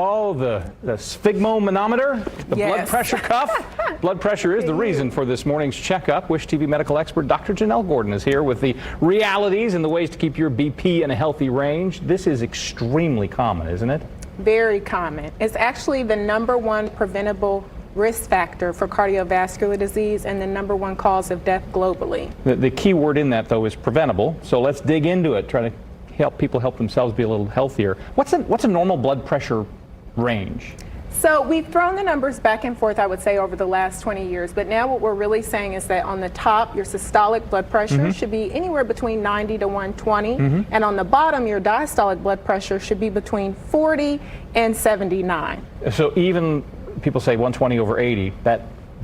Oh, the sphygmomanometer, the blood pressure cuff. Blood pressure is the reason for this morning's checkup. Wish TV medical expert Dr. Janelle Gordon is here with the realities and the ways to keep your BP in a healthy range. This is extremely common, isn't it? Very common. It's actually the #1 preventable risk factor for cardiovascular disease and the #1 cause of death globally. The key word in that, though, is preventable. So let's dig into it, try to help people help themselves be a little healthier. What's a normal blood pressure range? So we've thrown the numbers back and forth, I would say, over the last 20 years. But now what we're really saying is that on the top, your systolic blood pressure should be anywhere between 90 to 120. And on the bottom, your diastolic blood pressure should be between 40 and 79. So even people say 120 over 80, that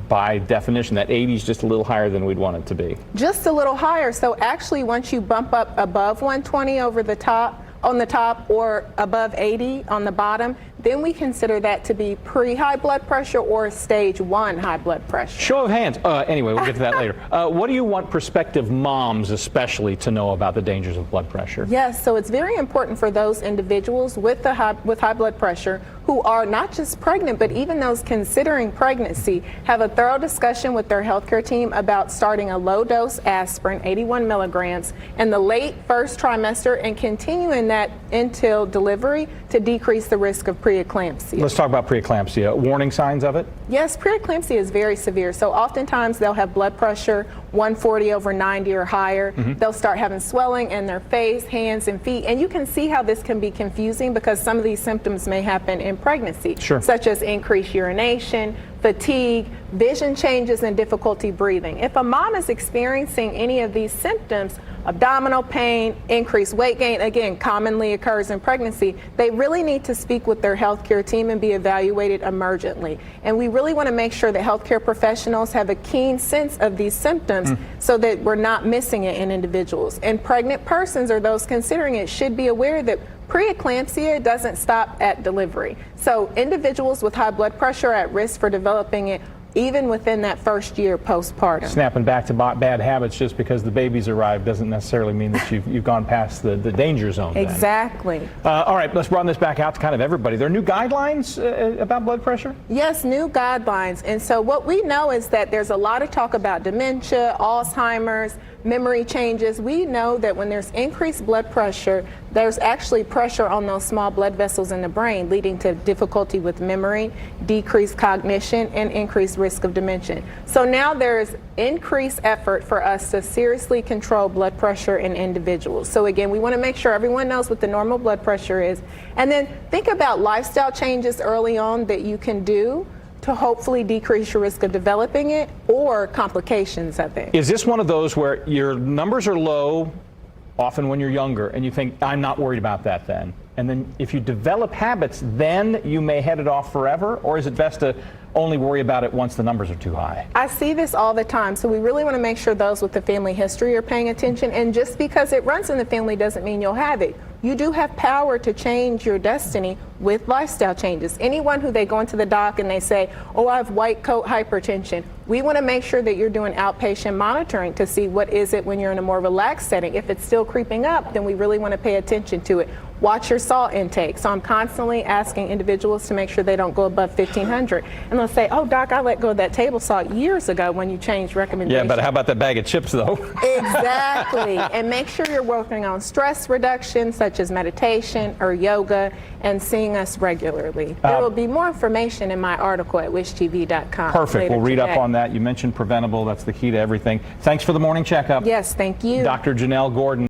by definition, that 80 is just a little higher than we'd want it to be. Just a little higher. So actually, once you bump up above 120 over the top, on the top, or above 80 on the bottom, then we consider that to be pre-high blood pressure or stage 1 high blood pressure. Show of hands. Anyway, we'll get to that later. What do you want prospective moms especially to know about the dangers of blood pressure? Yes, so it's very important for those individuals with high blood pressure who are not just pregnant, but even those considering pregnancy, have a thorough discussion with their healthcare team about starting a low-dose aspirin, 81 milligrams, in the late first trimester and continuing that until delivery to decrease the risk of preeclampsia. Let's talk about preeclampsia. Warning signs of it? Yes, preeclampsia is very severe. So oftentimes they'll have blood pressure 140 over 90 or higher. They'll start having swelling in their face, hands, and feet. And you can see how this can be confusing because some of these symptoms may happen in pregnancy, such as increased urination, fatigue, vision changes, and difficulty breathing. If a mom is experiencing any of these symptoms, abdominal pain, increased weight gain, again, commonly occurs in pregnancy, they really need to speak with their healthcare team and be evaluated emergently. And we really want to make sure that healthcare professionals have a keen sense of these symptoms so that we're not missing it in individuals. And pregnant persons or those considering it should be aware that preeclampsia doesn't stop at delivery. So individuals with high blood pressure are at risk for developing it even within that first year postpartum. Snapping back to bad habits just because the baby's arrived doesn't necessarily mean that you've gone past the danger zone. Exactly. All right, let's broaden this back out to kind of everybody. There are new guidelines about blood pressure? Yes, new guidelines. And so what we know is that there's a lot of talk about dementia, Alzheimer's, memory changes. We know that when there's increased blood pressure, there's actually pressure on those small blood vessels in the brain, leading to difficulty with memory, decreased cognition, and increased risk of dementia. So now there's increased effort for us to seriously control blood pressure in individuals. So again, we want to make sure everyone knows what the normal blood pressure is. And then think about lifestyle changes early on that you can do to hopefully decrease your risk of developing it or complications of it. Is this one of those where your numbers are low, often when you're younger, and you think, I'm not worried about that then? And then if you develop habits, then you may head it off forever? Or is it best to only worry about it once the numbers are too high? I see this all the time. So we really want to make sure those with the family history are paying attention. And just because it runs in the family doesn't mean you'll have it. You do have power to change your destiny with lifestyle changes. Anyone who they go into the doc and they say, oh, I have white coat hypertension, we want to make sure that you're doing outpatient monitoring to see what is it when you're in a more relaxed setting. If it's still creeping up, then we really want to pay attention to it. Watch your salt intake. So I'm constantly asking individuals to make sure they don't go above 1,500. And they'll say, oh, doc, I let go of that table salt years ago when you changed recommendations. Yeah, but how about that bag of chips, though? Exactly. And make sure you're working on stress reduction, such as meditation or yoga, and seeing us regularly. There will be more information in my article at wishtv.com. Perfect. We'll read up on that. You mentioned preventable. That's the key to everything. Thanks for the morning checkup. Yes, thank you. Dr. Janelle Gordon.